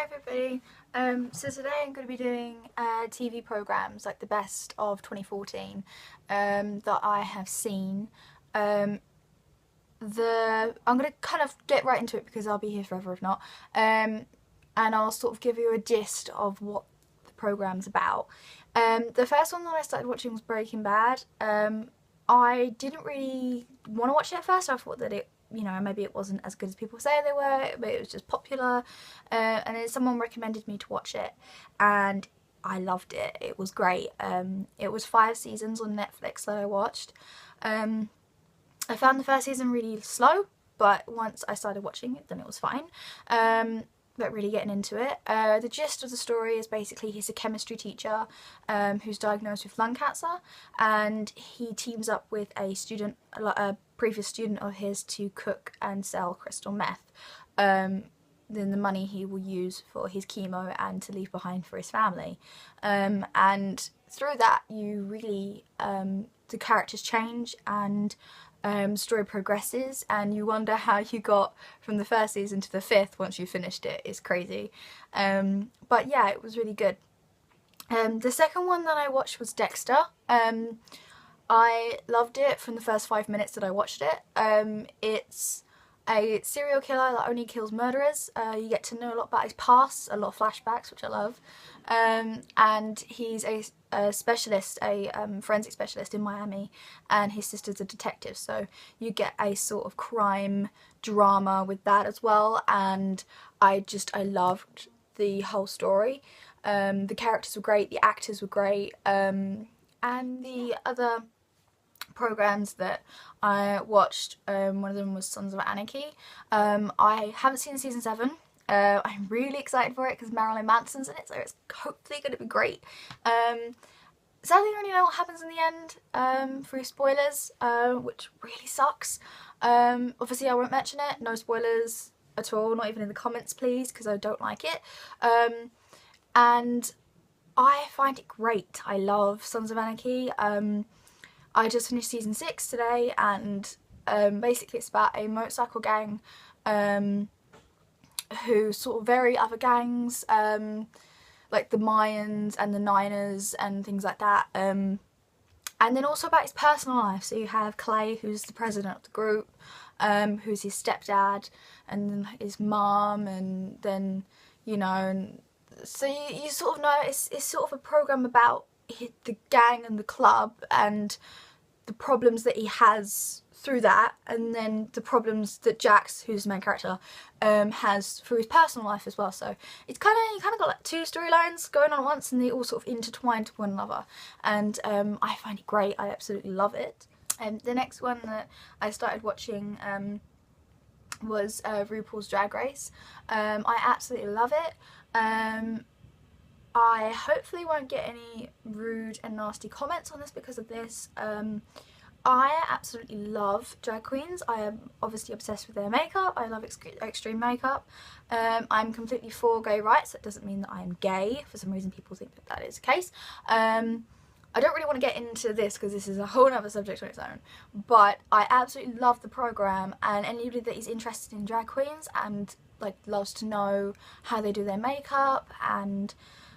everybody. So today I'm going to be doing TV programmes, like the best of 2014 that I have seen. I'm going to kind of get right into it because I'll be here forever if not. And I'll sort of give you a gist of what the programme's about. The first one that I started watching was Breaking Bad. I didn't really want to watch it at first. I thought that maybe it wasn't as good as people say they were, but it was just popular. And then someone recommended me to watch it, and I loved it. It was great. It was 5 seasons on Netflix that I watched. I found the first season really slow, but once I started watching it, then it was fine. But really getting into it. The gist of the story is basically he's a chemistry teacher who's diagnosed with lung cancer, and he teams up with a previous student of his to cook and sell crystal meth. Then the money he will use for his chemo and to leave behind for his family. And through that you really, the characters change and story progresses, and you wonder how you got from the first season to the 5th once you finished it. It's crazy. But yeah, it was really good. The second one that I watched was Dexter. I loved it from the first 5 minutes that I watched it. It's a serial killer that only kills murderers. You get to know a lot about his past, a lot of flashbacks, which I love. And he's a specialist, a forensic specialist in Miami, and his sister's a detective, so you get a sort of crime drama with that as well. And I loved the whole story. The characters were great, the actors were great, and the other programs that I watched, one of them was Sons of Anarchy. I haven't seen season 7. I'm really excited for it because Marilyn Manson's in it, so it's hopefully going to be great. Sadly, I don't really know what happens in the end through spoilers, which really sucks. Obviously I won't mention it, no spoilers at all, not even in the comments please, because I don't like it. And I find it great. I love Sons of Anarchy. I just finished season 6 today, and basically it's about a motorcycle gang who sort of vary other gangs, like the Mayans and the Niners and things like that. And then also about his personal life. So you have Clay, who's the president of the group, who's his stepdad, and then his mum, and then, and so you sort of know it's sort of a program about the gang and the club and the problems that he has through that, and then the problems that Jax, who's the main character, has through his personal life as well. So it's you kind of got like 2 storylines going on at once, and they all sort of intertwine to one another, and I find it great. I absolutely love it. And the next one that I started watching was RuPaul's Drag Race. I absolutely love it. I hopefully won't get any rude and nasty comments on this because of this. I absolutely love drag queens. I am obviously obsessed with their makeup. I love extreme makeup. I'm completely for gay rights. That doesn't mean that I am gay. For some reason people think that is the case. I don't really want to get into this because this is a whole other subject on its own, but I absolutely love the programme, and anybody that is interested in drag queens and like loves to know how they do their makeup and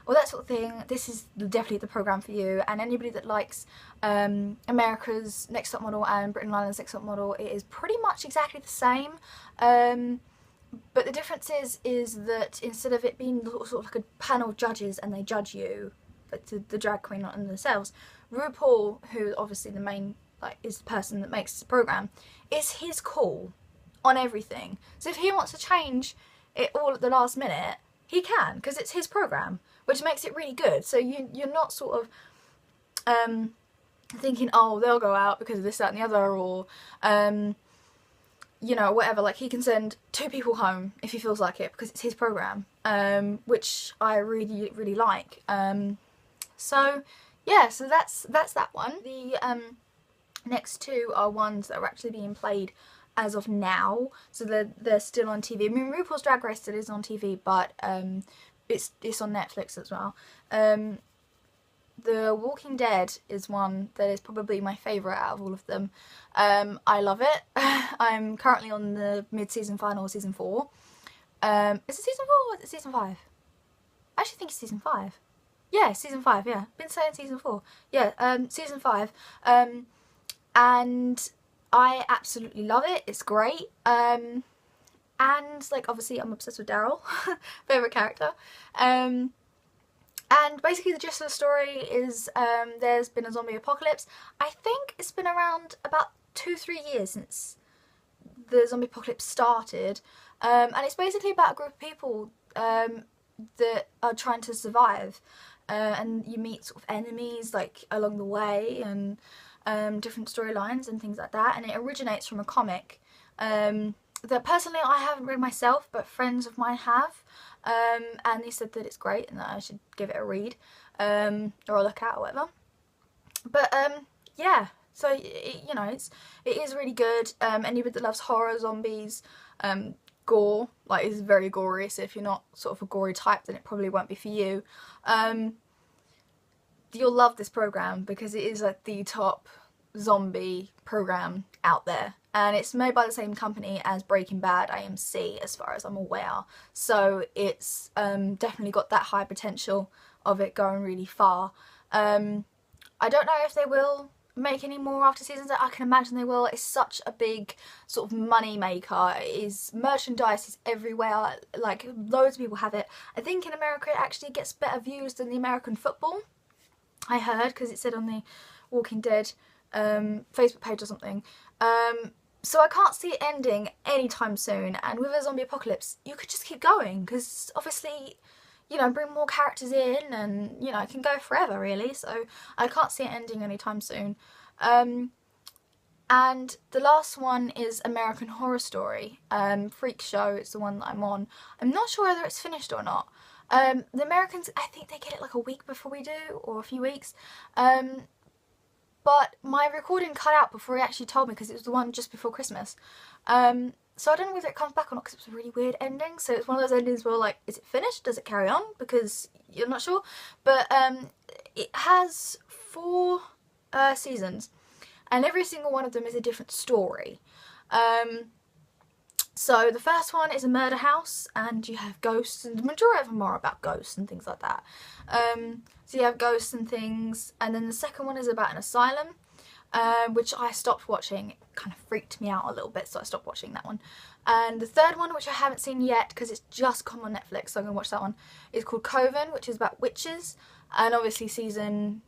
all that sort of thing, this is definitely the programme for you. And anybody that likes America's Next Top Model and Britain Island's Next Top Model, it is pretty much exactly the same. But the difference is that instead of it being sort of like a panel of judges and they judge you, like the drag queen not in themselves, RuPaul, who obviously the main is the person that makes the programme, is his call on everything. So if he wants to change it all at the last minute, he can, because it's his programme, which makes it really good. So you're not sort of thinking, oh, they'll go out because of this, that and the other, or whatever. Like, he can send 2 people home if he feels like it because it's his programme, which I really, really like. So yeah, so that's that one. The next 2 are ones that are actually being played as of now, so they're still on TV. I mean, RuPaul's Drag Race still is on TV, but it's on Netflix as well. The Walking Dead is one that is probably my favourite out of all of them. I love it. I'm currently on the mid-season final of season 4. Is it season 4 or is it season 5? I actually think it's season 5. Yeah, season 5, yeah. Been saying season 4. Yeah, season 5. And I absolutely love it. It's great. And, like, obviously I'm obsessed with Daryl. Favourite character. And basically the gist of the story is there's been a zombie apocalypse. I think it's been around about 2-3 years since the zombie apocalypse started. And it's basically about a group of people that are trying to survive. And you meet sort of enemies like along the way, and different storylines and things like that. And it originates from a comic that personally I haven't read myself, but friends of mine have. And they said that it's great and that I should give it a read or a look at or whatever. But yeah, so you know, it is really good. Anybody that loves horror, zombies, gore, like, is very gory, so if you're not sort of a gory type, then it probably won't be for you. You'll love this program because it is like the top zombie program out there, and it's made by the same company as Breaking Bad, AMC, as far as I'm aware, so it's definitely got that high potential of it going really far. I don't know if they will make any more after seasons. I can imagine they will. It's such a big sort of money maker. Merchandise is everywhere, like loads of people have it. I think in America it actually gets better views than the American football, I heard, because it said on the Walking Dead Facebook page or something. So I can't see it ending anytime soon, and with a zombie apocalypse you could just keep going, because obviously, you know, bring more characters in, and, you know, it can go forever really, so I can't see it ending anytime soon. And the last one is American Horror Story, Freak Show. It's the one that I'm on. I'm not sure whether it's finished or not. The Americans, I think they get it like a week before we do, or a few weeks. But my recording cut out before he actually told me, because it was the one just before Christmas. So I don't know whether it comes back or not, because it was a really weird ending. So it's one of those endings where, like, is it finished? Does it carry on? Because you're not sure. But it has 4 seasons, and every single one of them is a different story. So the first one is a murder house, and you have ghosts, and the majority of them are about ghosts and things like that. So you have ghosts and things, and then the second one is about an asylum, which I stopped watching. It kind of freaked me out a little bit, so I stopped watching that one. And the third one, which I haven't seen yet because it's just come on Netflix, so I'm going to watch that one, is called Coven, which is about witches, and obviously season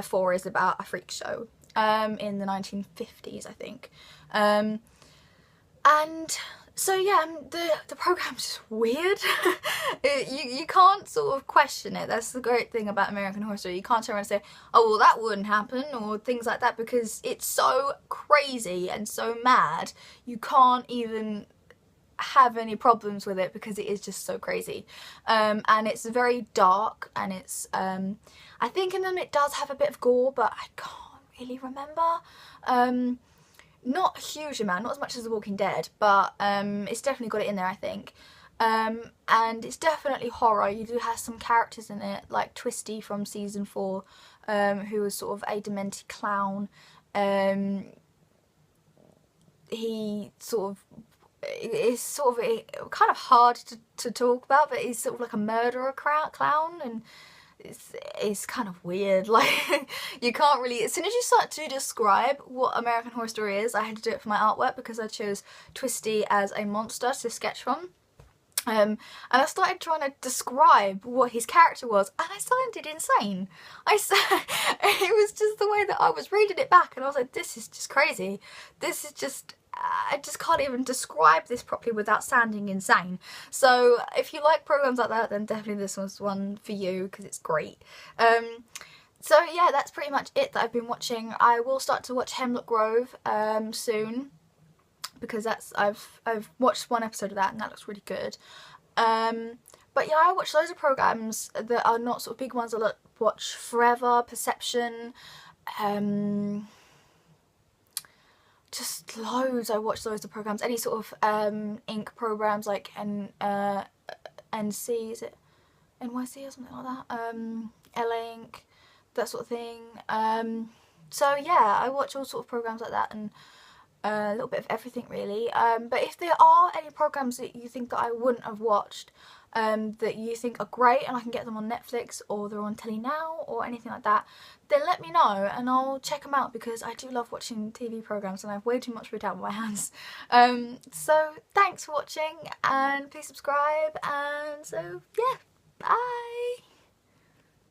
4 is about a freak show in the 1950s, I think. And so yeah, the program's just weird. You can't sort of question it. That's the great thing about American Horror Story. You can't turn around and say, oh well, that wouldn't happen, or things like that, because it's so crazy and so mad. You can't even have any problems with it because it is just so crazy. And it's very dark, and it's I think in them it does have a bit of gore, but I can't really remember. Not a huge amount, not as much as The Walking Dead, but it's definitely got it in there, I think. And it's definitely horror. You do have some characters in it, like Twisty from season 4, who was sort of a demented clown. He sort of is sort of kind of hard to talk about, but he's sort of like a murderer clown, and it's kind of weird. Like, you can't really, as soon as you start to describe what American Horror Story is, I had to do it for my artwork because I chose Twisty as a monster to sketch from. And I started trying to describe what his character was, and I sounded insane. It was just the way that I was reading it back, and I was like, this is just crazy. This is just, I just can't even describe this properly without sounding insane. So if you like programs like that, then definitely this was one for you, because it's great. So yeah, that's pretty much it that I've been watching. I will start to watch Hemlock Grove soon, because that's I've watched one episode of that, and that looks really good. But yeah, I watch loads of programs that are not sort of big ones. I watch Forever, Perception, just loads. I watch loads of programs, any sort of ink programs like NC, is it NYC or something like that, LA Ink, that sort of thing. So yeah, I watch all sort of programs like that, and a little bit of everything really. But if there are any programs that you think that I wouldn't have watched, that you think are great and I can get them on Netflix or they're on telly now or anything like that, then let me know and I'll check them out, because I do love watching TV programmes and I have way too much free time on my hands. So thanks for watching, and please subscribe, and so yeah, bye!